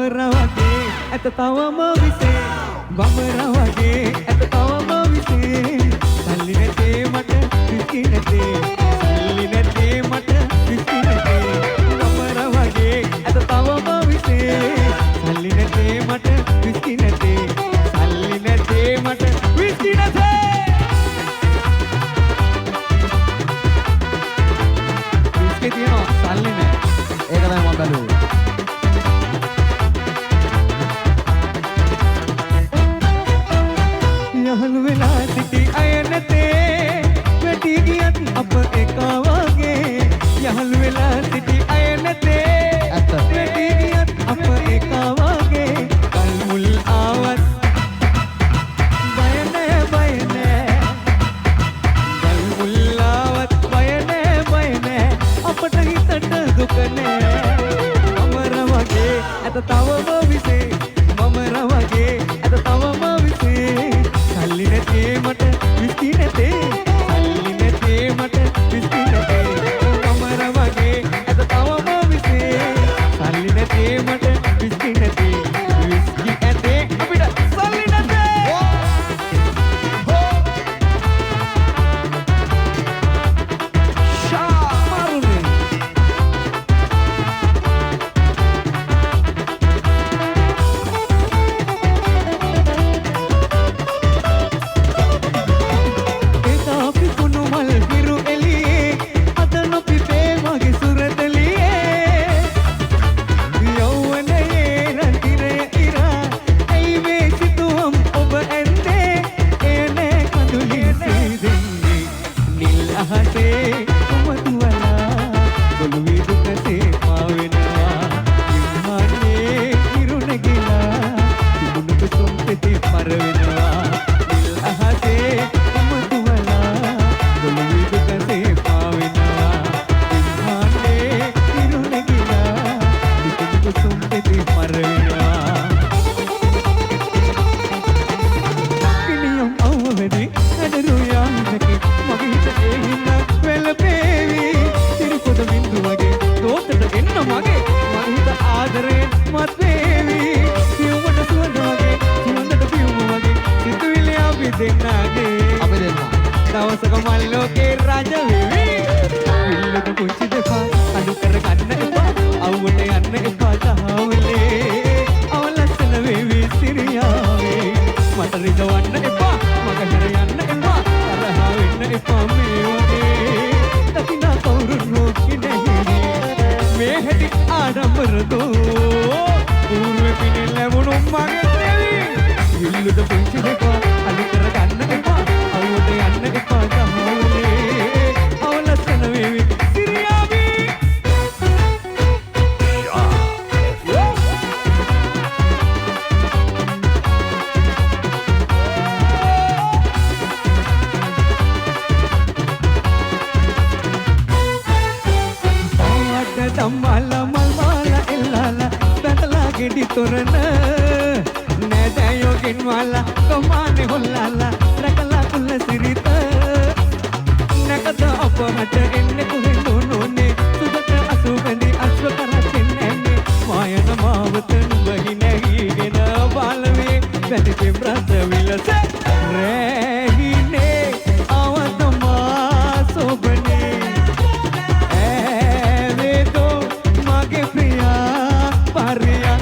බඹරවගේ ඇත තවම විසේ බඹරවගේ ඇත තවම විසේ සල්ලි නැතේ මට රිස්කි නැතේ සල්ලි නැතේ මට රිස්කි නැතේ බඹරවගේ ඇත තවම විසේ සල්ලි නැතේ මට රිස්කි නැතේ සල්ලි නැතේ මට රිස්කි නැතේ රිස්කි තියනවා සල්ලි නෑ ඒක තමයි මම බැලුවේ යහළු වෙලා සිටි අය නැතේ වැටි ගියත් අප එකා වගේ යහළු වෙලා සිටි අය නැතේ වැටි ගියත් අප එකා වගේ කල් මුල් ආවත් බය නෑ කල් මුල් ආවත් බය නෑ අපට හිතට දුක නෑ මමර වගේ ඇත තවම විසේ මමර වගේ ඇත තවම විසේ සල්ලි නැතේ මට විස්කි නැතේ සල්ලි නැතේ මට විස්කි නැතේ කමර වගේ ඇත තවම විසේ සල්ලි නැතේ මට විස්කි නැතේ විස්කි ඇතේ අපිට සල්ලි නැතේ ෂා මාරුනේ දවසක මල්ලෝකේ රජ වෙවි විල්ලක කුංචි දෙපා අඳු කර ගන්න එපා අවුවට යන්න එපා තහවලේ අවලස්සන වෙවි සිරියාවේ මට රිදවන්න එපා මගහැර යන්න එපා තරහ වෙන්න එපා මේ වගේ දකින්න කවුරුත් රෝකි නැහැ මේ හැටි ආඩම්බර දෝ ඌරුවේ පිණින් ලැබුණු මගේ දෙවි විල්ලක කුංචි දෙපා අඳු කර ගන්න එපා අවුවට යන්න එපා තහවලේ අවලස්සන වෙවි සිරියාවේ දම්මාල මල්මාල එල්ලාල බැඳලා ගෙඩි තොරණ නෑදෑයෝගෙන් මාලා කොමානේ හොල්ලාලා රැකලා කුල්ල සිරිත නැකත අපහට එන්නේ කොහෙන්ද නෝනේ සුදට අසුබැඳි අස්ව කරතින් ඇන්නේ මායන මාවත නුඹහි නැගීගෙන බාලවේ බැඳි රස විලස රැහිනේ අවතමා සොබනේ ඇවේදෝ මගේ Priya පරියා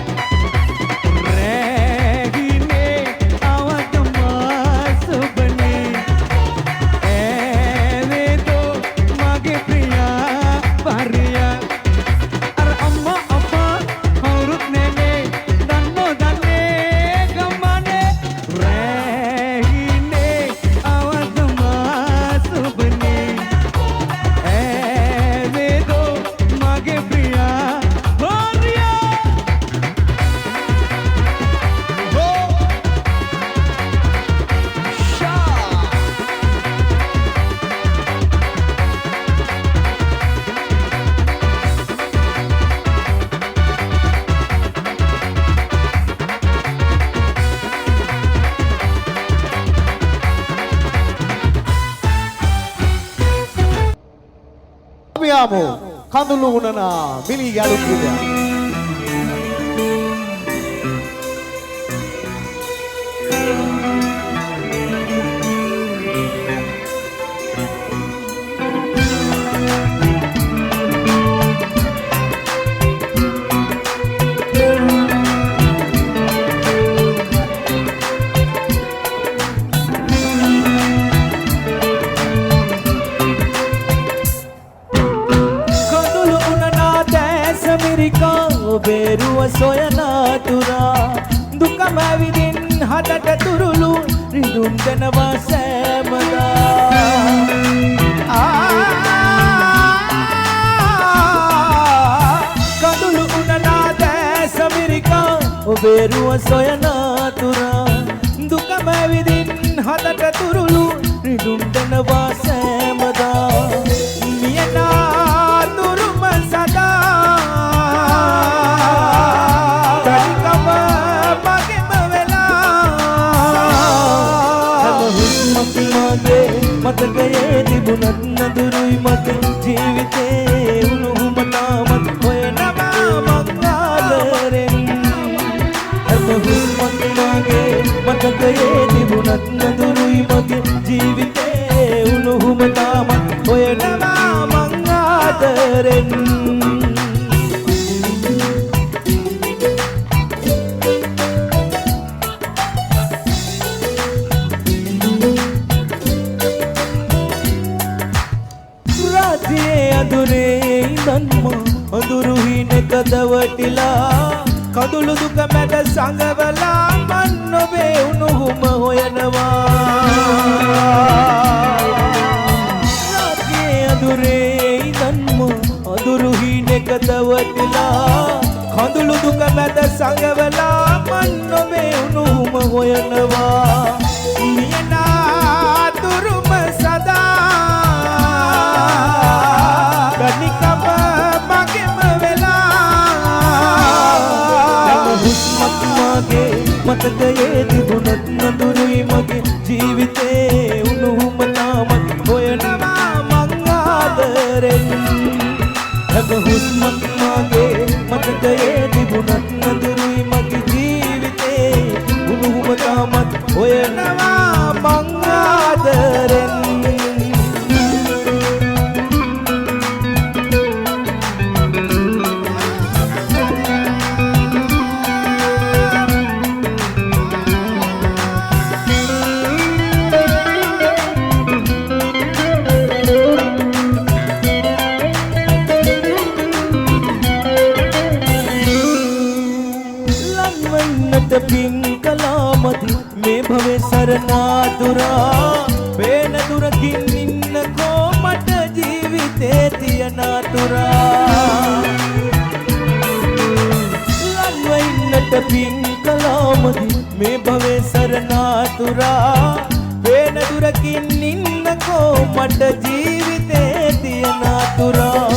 Abbiamo Candolo Unana, Mili Galupida. සොයන තුරා දුකම විදින් හදට තුරුළු රිදුම් දෙනවා සෑමදා කඳුළු උනනා දැස මිරිකා ඔබේ රුව සොයන තුරා දුකම විදින් හදට තුරුළු රිදුම් දෙනවා සෑමදා මියනා තුරුම සදා තනිකම මගෙම වෙලා හැම හුස්මක් මගේ මතකයේ තිබුණත් නදුරුයි මගේ ජීවිතේ උණුහුම තාමත් හොයනවා මං ආදරෙන් හැම හුස්මක් මගේ මතකයේ තිබුණත් නදුරුයි මගේ ජීවිතේ උණුහුම තාමත් හොයනවා මං ආදරෙන් අඳුරු හිනක දවටිලා කඳුළු දුක මැද සංගවලා මන් ඔබේ උණුහුම හොයනවා රාත්‍රියේ අඳුරේ ඉඳන්ම අඳුරු හිනක දවටිලා කඳුළු දුක මැද සංගවලා මන් ඔබේ උණුහුම හොයනවා මියනා තුරුම සදා ගනිකම මගෙම වෙලා හුස්මක් මගේ මතකයේ තිබුණත් නඳුරුයි මගේ ජීවිතේ උණුහුම තාමත් හොයනවා මං ආදරෙන් හැම හුස්මක් මගේ මතකයේ තිබුණත් නඳුරුයි මගේ ජීවිතේ උණුහුම තාමත් හොයනවා මං ආදරෙන් මේ භවේ සරණා දුරා පේන දුරකින් ඉන්න කොමට ජීවිතේ තියන තුරා ලන්ව ඉන්නට පින් කලාමදි මේ භවේ සරණා දුරා පේන දුරකින් ඉන්න කොමට ජීවිතේ තියන තුරා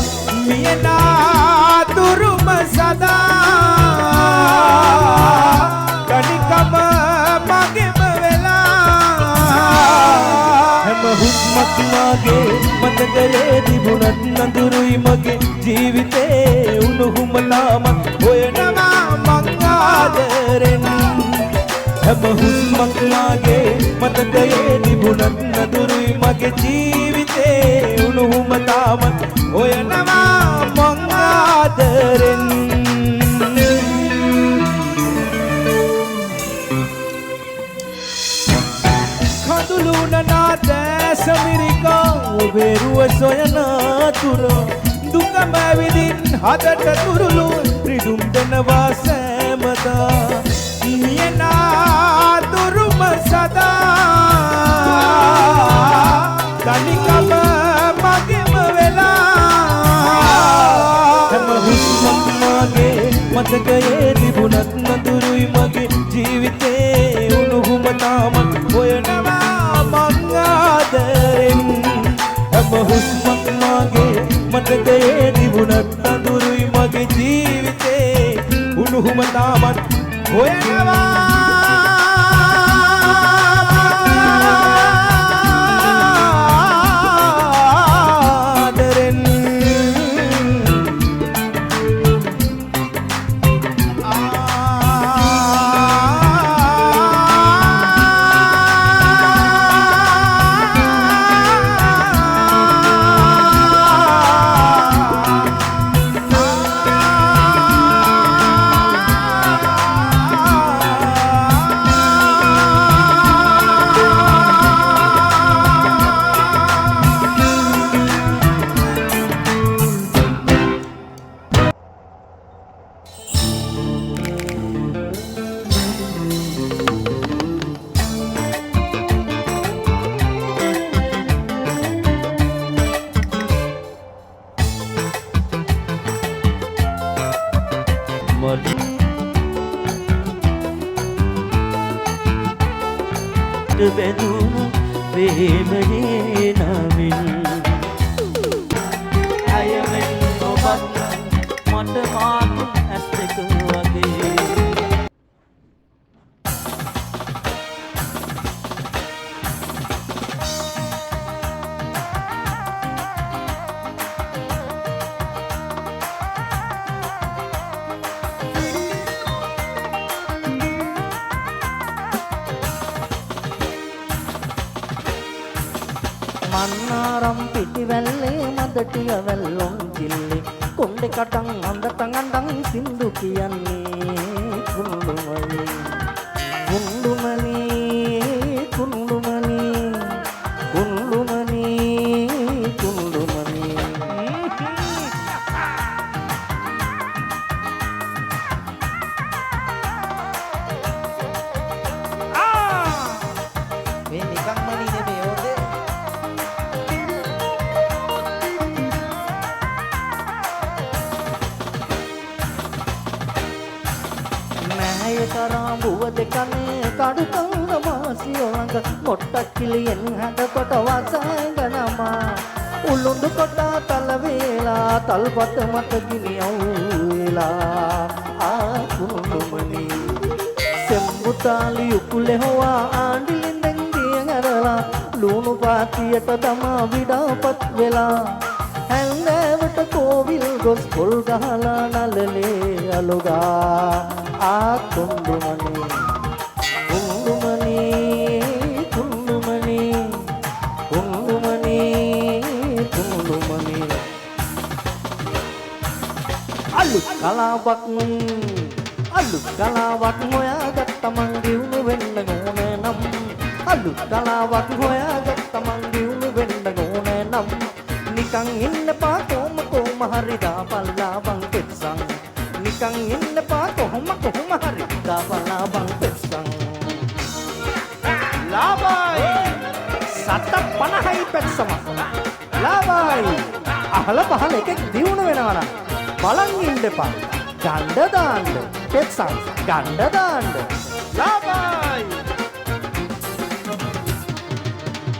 මියනා තුරුම සදා කනිකම මගෙම වෙලා හැම හුස්මක් මගේ මතකයේ තිබුණත් නඳුරුයි මගේ ජීවිතේ උණුහුම තාමත් හොයනවා මං ආදරෙන් හැම හුස්මක් මගේ මතකයේ තිබුණත් නඳුරුයි මගේ ජීවිතේ උණුහුම තාමත් හොයනවා මං ආදරෙන් කඳුළුනනා දැස මිරිකා ඔබේ රුව සොයන තුරා දුකම විදින් හදට තුරුළු රිදුම් දෙනවා සෑමදා මියනා තුරුම සදා තනිකම මගෙම වෙලා හැම හුස්මක් මගේ මතකයේ තිබුණත් නඳුරුයි මගේ ජීවිතේ උණුහුම තාමත් හොයනවා මං ආදරෙන් හැම හුස්මක් මගේ මතකයේ තිබුණත් නඳුරුයි මගේ ජීවිතේ උණුහුම තාමත් හොයනවා බැඳුණු ප්‍රේමයේ නමින් අයවෙන් ඔබත් මට මාතු ඇස් දෙක වගේ මන්නාරම් පිටිවැල්ලේ මදටිය වැල්ලොන් කිල්ලේ කොණ්ඩේ කටන් අඳටන් අඬන් සින්දු කියන්නේ කුණ්ඩුමනි කුණ්ඩුමනි කුණ්ඩුමනි කුණ්ඩුමනි කුණ්ඩුමනි මේ නිකන් මනි නෙමෙයි ඕකේ. නෑය කරාඹුව දෙකනේ කඩු කවුර මාසියොළඟ මොට්ටක් කිලියෙන් හැඩකොට වසඟනමා උළුඳු කොටා තල වේලා තල්පත මත ගිනි අවුලා ආ කුණුමනි සෙම්බුතාලි උකුලේ හොවා ආණ්ඩිලින්දෙන් දිය ඇරලා ලුණු පාතියට තමා විඩාපත් වෙලා හැන්දෑවට කෝවිල් ගොස් පොල් ගහලා නලලේ අලුගා ආ කුණ්ඩුමනි කුණ්ඩුමනි කුණ්ඩුමනි කුණ්ඩුමනි කුණ්ඩුමනි අලුත් කලාවක් හොයාගත්ත මං දියුණු වෙන්න ඕනේ නම් අලුත් කලාවක් හොයාගත්ත මං දියුණු වෙන්න ඕනේ නම් නිකන් ඉන්නපා කොහොම හරි දාපල්ලා බං පෙත්සන් නිකන් ඉන්නපා කොහොම හරි දාපල්ලා බං පෙත්සන් ලාබයි 750යි පෙත්සම ලාබයි අහල පහල එකෙක් දියුණු වෙනවා නම් බලන් ඉන්නපා ගණ්ඩ දාන්න පෙත්සන් ගණ්ඩ දාන්න ලාබයි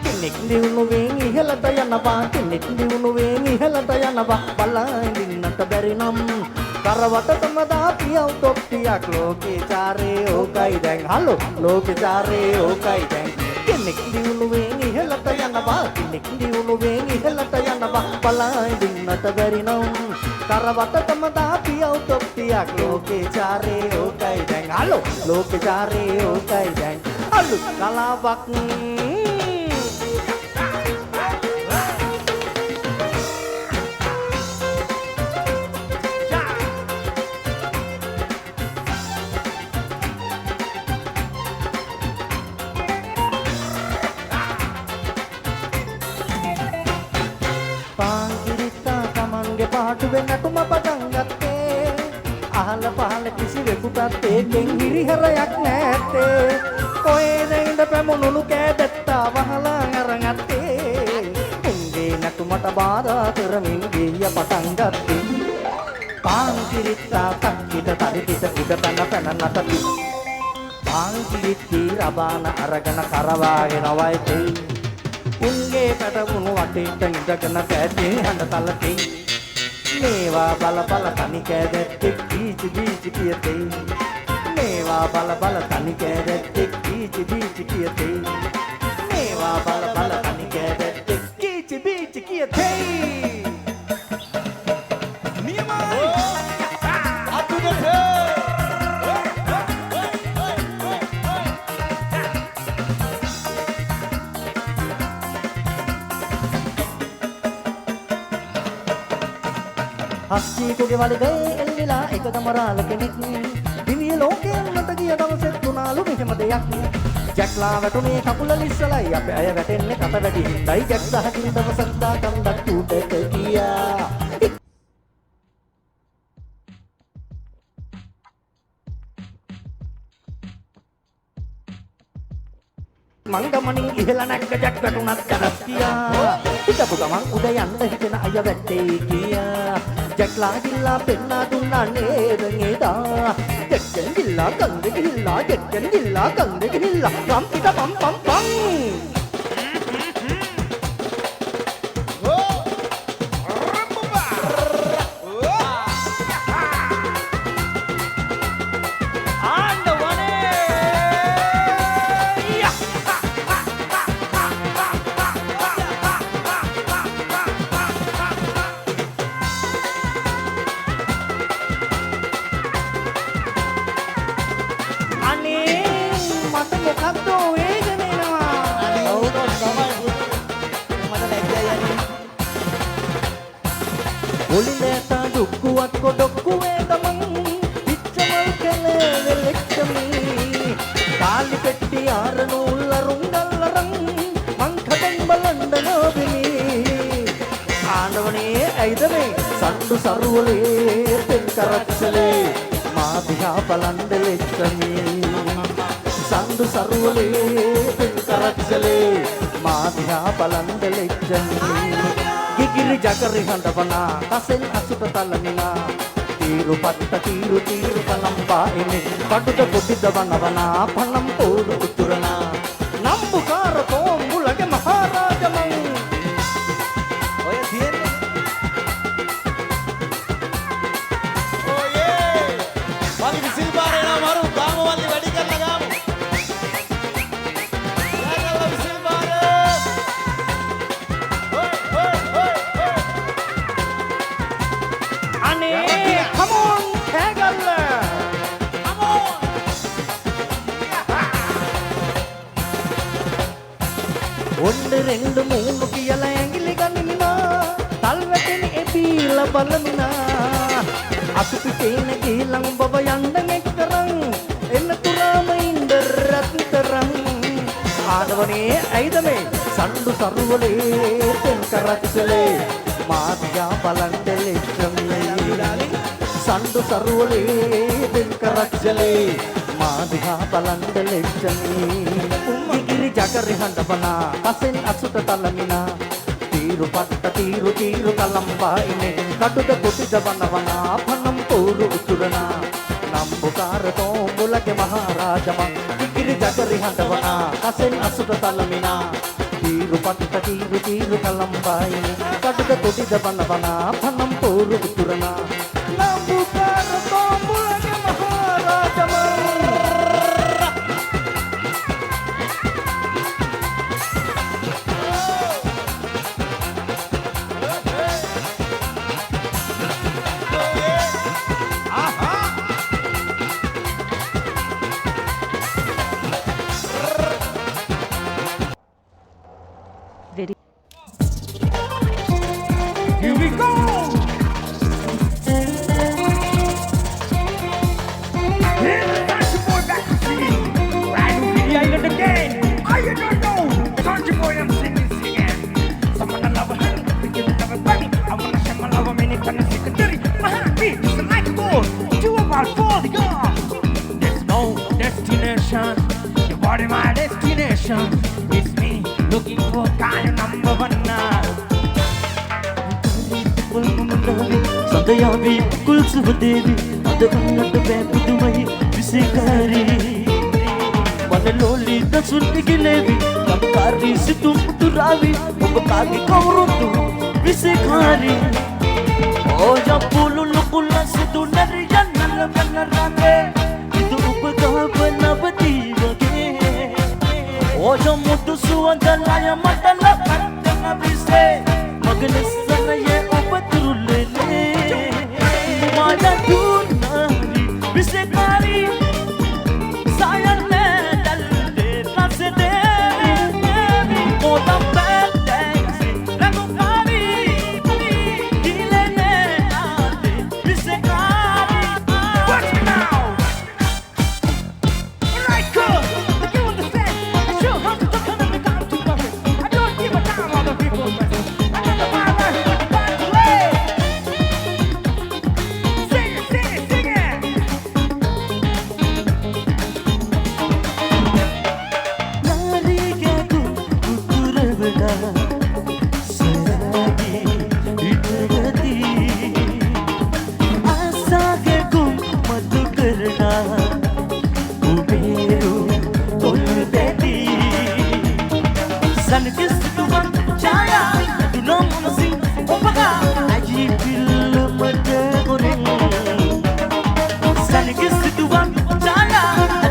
කෙනෙක් දිනුවෙන් ඉහළට යනවා කෙනෙක් දිනුවෙන් ඉහළට යනවා බලන්දින්නට බැරි නම් කරවටටම දාපියව තොප්පියක් ලෝකේ චාරේ ඕකයි දැන් හලෝ ලෝකේ චාරේ ඕකයි දැන් කෙනෙක් දිනුවෙන් ඉහළට යනවා කෙනෙක් දිනුවෙන් ඉහළට යනවා බලන්දින්නට බැරි නම් කරවටටම දාපියව තොප්පියක් ලෝකේ චාරේ ඕකයි දැන් හලෝ ලෝකේ චාරේ ඕකයි දැන් අලුත් කලාවක් පාටු වෙනටුම පටන් ගත්තේ අහල පහල කිසිවෙකුටත් ඒකෙන් හිරිහරයක් නැත්තේ කොහෙද ඉඳ පැමුණුණු කෑදැත්තා වහලා අරගත්තේ උන්ගේ නැටුමට බාධා කරමින් ගිය පටන් ගත්තේ පාන්කිරිත්තා තක්කිට තරිතිට උඩ පැන නටති පාන්කිරිත්ති රබාන අරගෙන කරවාගෙන වයිතේ උන්ගේ පැටවුණු වටේට ඉඳගෙන පැටේ හඬ තලතේ මේවා බල බල තනි කෑදැත්තෙක් කීචි බීචි කියතේ මේවා බල බල තනි කෑදැත්තෙක් කීචි බීචි කියතේ මේවා බල බල තනි කෑදැත්තෙක් කීචි බීචි කියතේ නියමයි අතුදේ හස්සිකුගේ වලගේ එල්ලිලා එක දමරාල කෙනෙක් දිවිය ලෝකයෙන් මට ගිය දවසෙත් තුනාලු මෙහෙම දෙයක් ජැක්ලා වැටුනේ කකුල ලිස්සලයි අපේ අය වැටෙන්නේ කට වැඩි හින්දායි ජැක් දහකින් දවසක් දා කන්දක් උඩට ගියා මංගමණින් ඉහළ නැග්ග ජැක් වැටුණත් කරස් කියා හිටපු ගමන් උඩ යන්න හිතෙන අය වැටේ කියා ජැක්ලා ගිල්ලා පෙන්නා දුන්නා නේද නේදා ජැක්කෙන් ගිල්ලා කන්ද ගිල්ලා ජැක්කෙන් ගිල්ලා කන්ද ගිල්ලා රම් පිට පම් පම් පම් Olileta dukkuat kodokkuwe taman piච්චමල් කැලේ වෙලෙක්කමි කාලි පෙට්ටි ආරනූල්ල රුංගල්ලරන් මං කඩන් බලන්න නොබිමි ආනවනේ ඇයිද මේ සණ්ඩු සරුවලේ පෙන් කරච්චලේ මා දිහා බලන් දෙලෙක්කමි සණ්ඩු සරුවලේ පෙන් කරච්චලේ මා දිහා බලන් දෙලෙක්කමි Gigiri jagari handavana kasen asuta talamina tiru patta tiru kalamba ini paduda bodida vanavana panam podu uturana nambukara tombulage maharajaman ඔය තියෙන්නේ මගේ විසිල් පාරේ නම් මරු ගාමවලි වැඩි කරලා ගාමු. යාගල්ලා විසිල් පාරේ. ane come on kagalla Come on. onde rendu moonu kiyala ඇඟිලි ගනිමිනා තල් වැටෙන එපීලා බලමිනා අතු පිටේන ගිලන් බබ යන්න එක්තරන් එන්න තුරාම ඉඳ රත්තරන් ආනවනේ ඇයිද මේ සණ්ඩු සරුවලේ පෙන් කරච්චලේ මාත්‍යා බලන් දෙලෙච්චමේ සණ්ඩු සරුවලේ පෙන් කරච්චලේ මාදිහා බලන් දෙලෙච්චමේ Gigiri jagari handavana kasen asuta talamina tiru patta tiru kalamba ini kaduda bodida vanavana panam podu uturana nambukara tombulage maharajama Gigiri jagari handavana kasen asuta talamina tiru patta tiru kalamba ini kaduda bodida vanavana panam podu uturana nambukara tombulage maharajama Here we go. Country boy back to singing. Right over the island again. I don't know. Country boy, I'm singing. Someone I love her, begin to love a bunny. I wanna share my love a minute and a secondary. My heartbeat is like a ball. You about falling off. There's no destination. Your body, my destination. It's me looking for kind of number one now. සඳයාවේ කුල් සුවදේවි අද කන්නට බෑ පුදුමයි විසේකාරී වනලෝලි දසුන් ඉගිලේවි ලබකාරී සිතුම් පුතුරාවි ඔබ කාගේ කවුරුන්තු විසේකාරී ඕජා පුලු ලුකුල්ල සිතු නරියන් නලමනරාගේ ඉතු ඔබ ගහපනවදී වගේ ඕජා මුතු සුවඳලය මටල පත්තන විසේ මගනස්සනයේ ඔබ තුරුලේ Maya tunari bisekari sayarne dalle nase devi oda perdesi lagu kari dilene ade bisekari Watch me now. Alright, cool. But you understand? I sure have to come and make out to my wrist. I don't give a damn how the people dress. I got the fire right Peru tol beti san kis tuan chaya dunam si opaga aji film de goreng san kis tuan chaya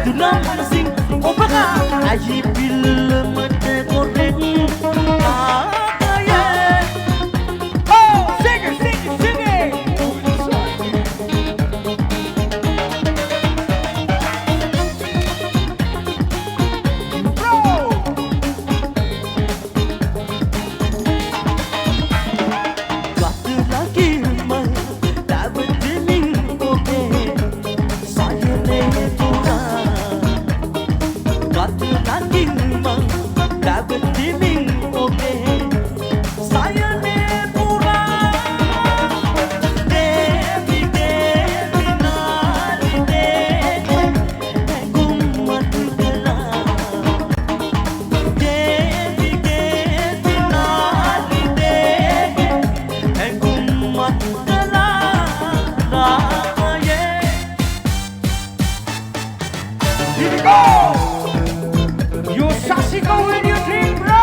dunam si opaga aji film de goreng Here we go! You sassy go with your team, bro!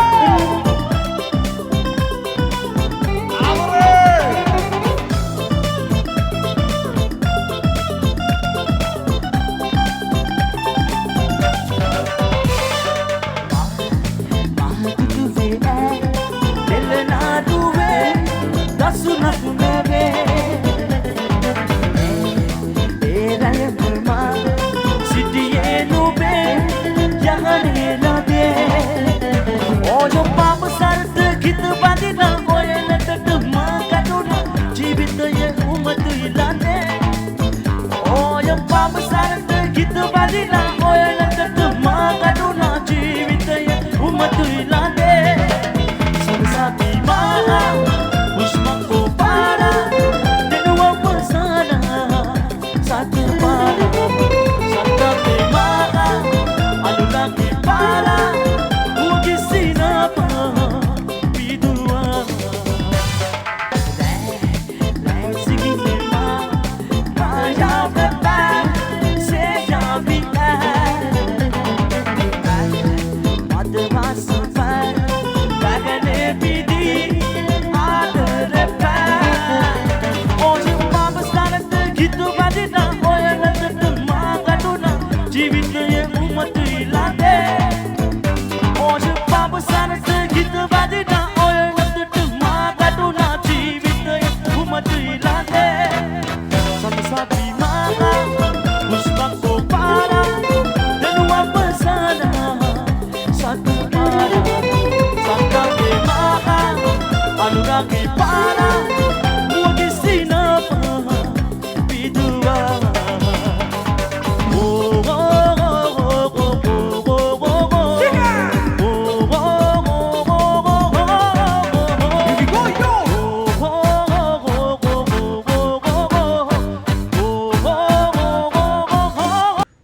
Anuragi para